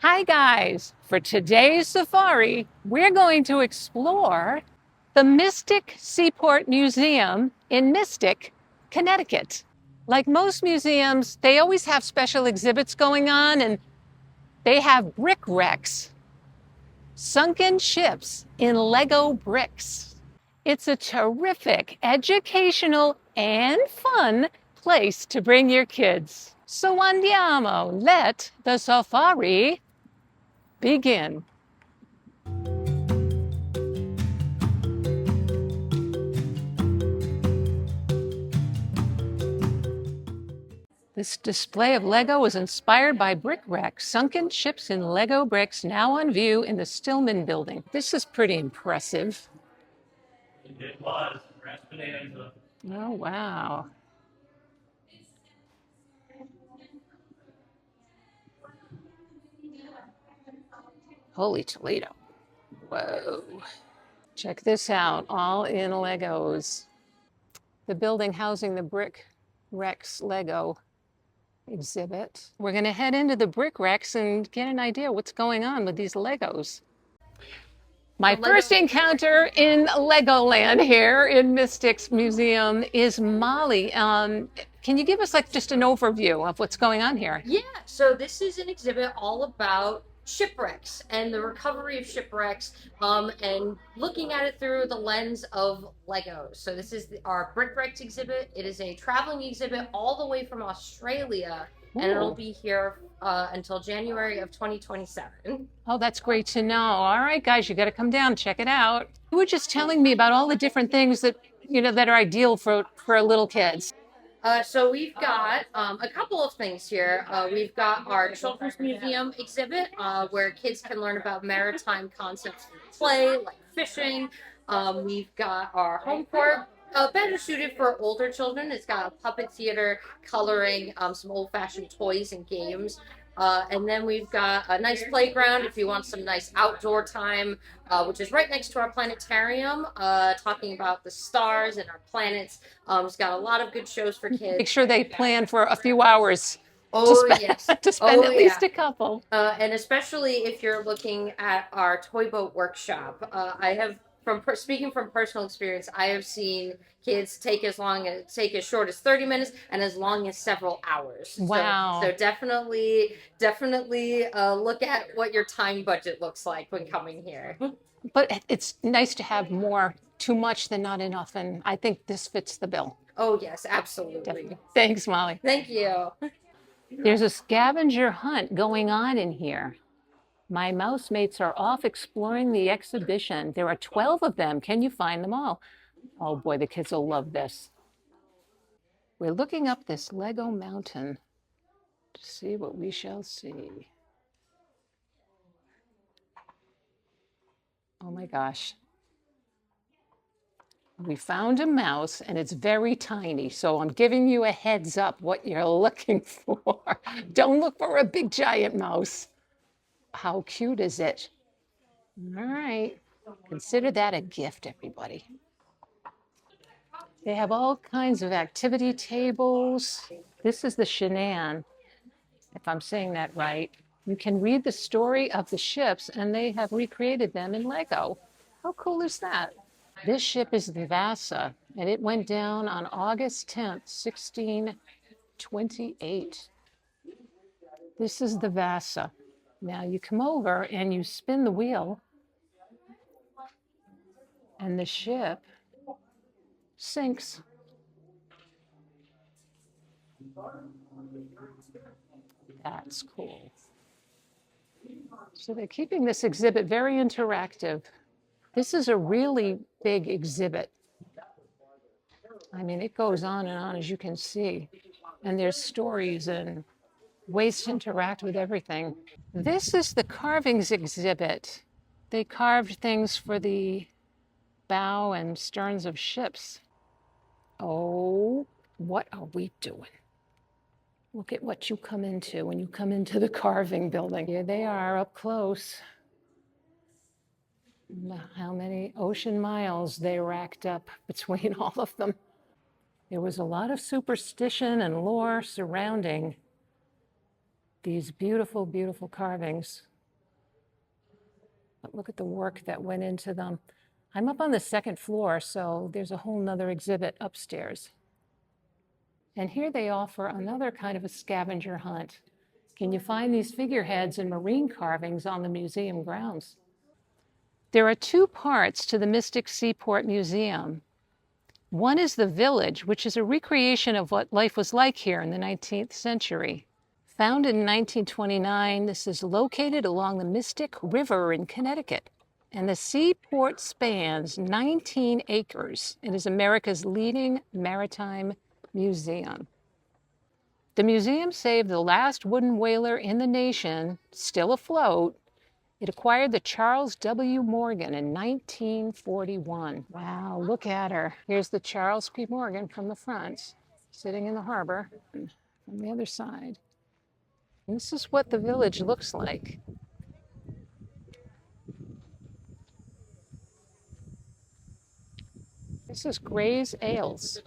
Hi guys, for today's safari, we're going to explore the Mystic Seaport Museum in Mystic, Connecticut. Like most museums, they always have special exhibits going on, and they have brick wrecks, sunken ships in Lego bricks. It's a terrific, educational, and fun place to bring your kids. So andiamo, let the safari begin. This display of Lego was inspired by brick wrecks, sunken ships in Lego bricks, now on view in the Stillman building. This is pretty impressive. It was. Cranston. Oh, wow. Holy Toledo. Whoa. Check this out, all in Legos. The building housing the brick wrecks Lego exhibit. We're going to head into the brick wrecks and get an idea what's going on with these Legos. My first encounter in Legoland here in Mystic's Museum is Molly. Can you give us just an overview of what's going on here? Yeah, so this is an exhibit all about shipwrecks and the recovery of shipwrecks, and looking at it through the lens of Legos. So this is our Brick Wrecks exhibit. It is a traveling exhibit all the way from Australia, and it'll be here until January of 2027. Oh, that's great to know. All right, guys, you got to come down, check it out. You were just telling me about all the different things that that are ideal for little kids. So we've got a couple of things here. We've got our Children's Museum exhibit where kids can learn about maritime concepts in play, like fishing. We've got our home court, better suited for older children. It's got a puppet theater coloring, some old-fashioned toys and games. And then we've got a nice playground if you want some nice outdoor time, which is right next to our planetarium, talking about the stars and our planets. It's got a lot of good shows for kids. Make sure they plan for a few hours Yes. to spend at least a couple. And especially if you're looking at our toy boat workshop. I have, speaking from personal experience, I have seen kids take as short as 30 minutes and as long as several hours. Wow. So definitely look at what your time budget looks like when coming here. But it's nice to have more, too much than not enough, and I think this fits the bill. Oh, yes, absolutely. Definitely. Thanks, Molly. Thank you. There's a scavenger hunt going on in here. My mouse mates are off exploring the exhibition. There are 12 of them. Can you find them all? Oh boy, the kids will love this. We're looking up this Lego mountain to see what we shall see. Oh my gosh. We found a mouse and it's very tiny, so I'm giving you a heads up what you're looking for. Don't look for a big giant mouse. How cute is it? All right, consider that a gift, everybody. They have all kinds of activity tables. This is the Shanann, if I'm saying that right. You can read the story of the ships, and they have recreated them in Lego. How cool is that? This ship is the Vasa, and it went down on August 10th, 1628. This is the Vasa. Now you come over and you spin the wheel, and the ship sinks. That's cool. So they're keeping this exhibit very interactive. This is a really big exhibit. I mean, it goes on and on, as you can see. And there's stories and ways to interact with everything. This is the carvings exhibit. They carved things for the bow and sterns of ships. Oh, what are we doing? Look at what you come into when you come into the carving building. Here they are up close. How many ocean miles they racked up between all of them. There was a lot of superstition and lore surrounding these beautiful, beautiful carvings. But look at the work that went into them. I'm up on the second floor, so there's a whole nother exhibit upstairs. And here they offer another kind of a scavenger hunt. Can you find these figureheads and marine carvings on the museum grounds? There are two parts to the Mystic Seaport Museum. One is the village, which is a recreation of what life was like here in the 19th century. Founded in 1929, this is located along the Mystic River in Connecticut. And the seaport spans 19 acres. It is America's leading maritime museum. The museum saved the last wooden whaler in the nation, still afloat. It acquired the Charles W. Morgan in 1941. Wow, look at her. Here's the Charles P. Morgan from the front, sitting in the harbor. From the other side. And this is what the village looks like. This is Gray's Ales.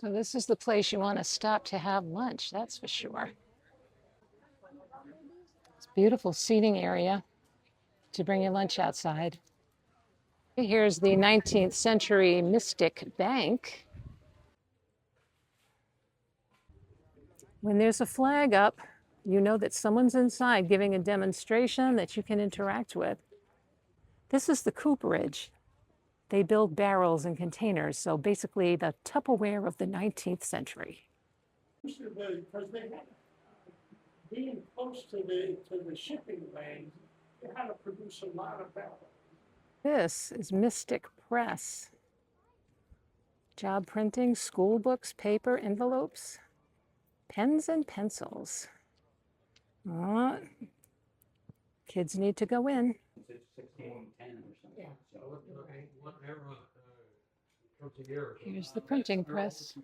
So this is the place you want to stop to have lunch, that's for sure. It's a beautiful seating area to bring your lunch outside. Here's the 19th century Mystic Bank. When there's a flag up, you know that someone's inside giving a demonstration that you can interact with. This is the cooperage. They build barrels and containers, so basically the Tupperware of the 19th century. Because they had, being close to the shipping lanes, they had to produce a lot of barrels. This is Mystic Press. Job printing, school books, paper, envelopes, pens and pencils. Kids need to go in. It's 1610 or something. Yeah. So what era comes a year? Here's the printing press.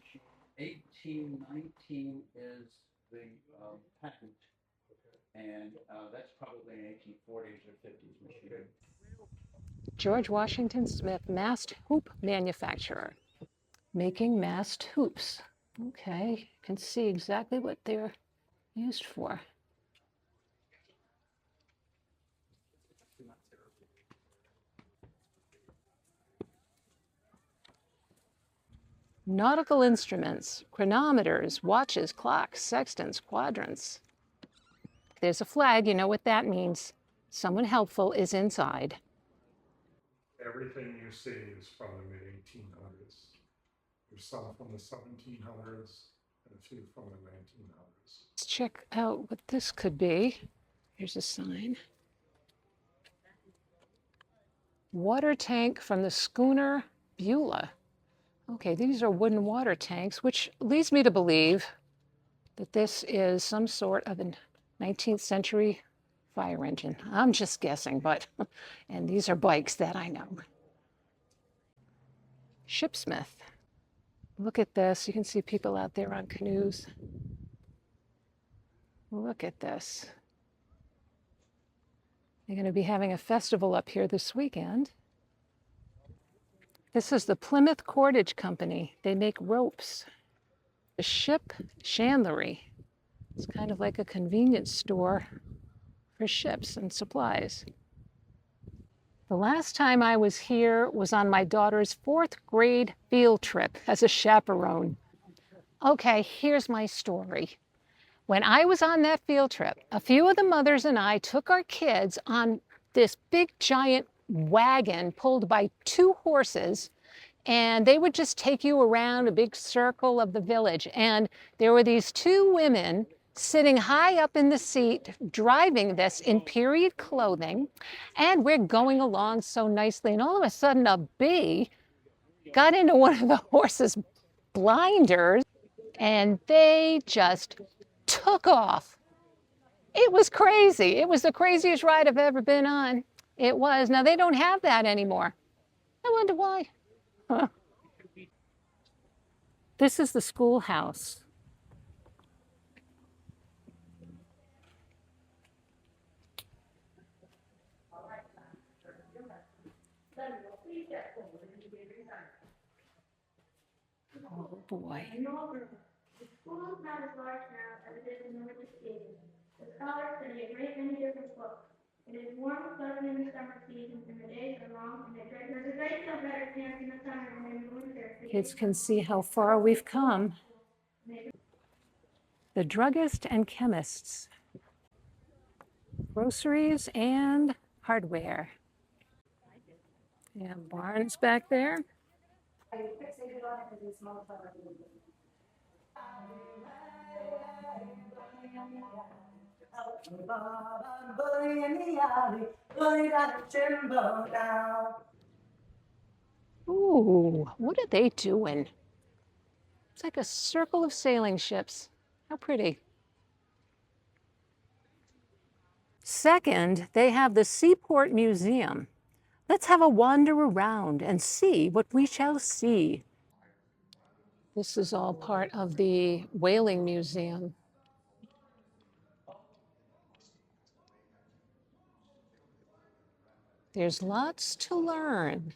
1819 is the patent, and that's probably an 1840s or 50s machine. George Washington Smith, mast hoop manufacturer, making mast hoops. Okay, you can see exactly what they're used for. Nautical instruments, chronometers, watches, clocks, sextants, quadrants. There's a flag, you know what that means. Someone helpful is inside. Everything you see is from the mid-1800s. There's some from the 1700s and a few from the 1900s. Let's check out what this could be. Here's a sign. Water tank from the schooner Beulah. Okay, these are wooden water tanks, which leads me to believe that this is some sort of a 19th century fire engine. I'm just guessing, but, and these are bikes that I know. Shipsmith. Look at this. You can see people out there on canoes. Look at this. They're going to be having a festival up here this weekend. This is the Plymouth Cordage Company. They make ropes. The Ship Chandlery. It's kind of like a convenience store for ships and supplies. The last time I was here was on my daughter's 4th grade field trip as a chaperone. Okay, here's my story. When I was on that field trip, a few of the mothers and I took our kids on this big giant wagon pulled by 2 horses, and they would just take you around a big circle of the village. And there were these 2 women sitting high up in the seat, driving this in period clothing, and we're going along so nicely. And all of a sudden, a bee got into one of the horses' blinders, and they just took off. It was crazy. It was the craziest ride I've ever been on. It was. Now, they don't have that anymore. I wonder why. Huh. This is the schoolhouse. Oh boy. The school is not as large now as it is in the winter season. The scholars study a great many different books. It is warm, pleasant in the summer season, and the days are long, and there's a great deal better chance in the summer than in the winter. Kids can see how far we've come. The druggist and chemists, groceries and hardware. Yeah, barns back there. Ooh, what are they doing? It's like a circle of sailing ships. How pretty. Second, they have the Seaport Museum. Let's have a wander around and see what we shall see. This is all part of the Whaling Museum. There's lots to learn.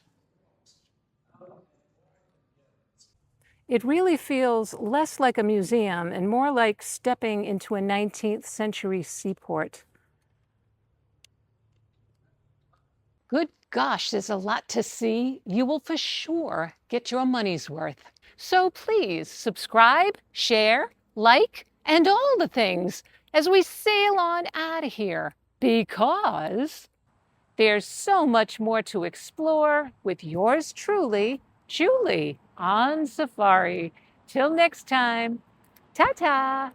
It really feels less like a museum and more like stepping into a 19th century seaport. Good gosh, there's a lot to see. You will for sure get your money's worth. So please subscribe, share, like, and all the things as we sail on out of here, because there's so much more to explore with yours truly, Julie, on safari. Till next time, ta-ta.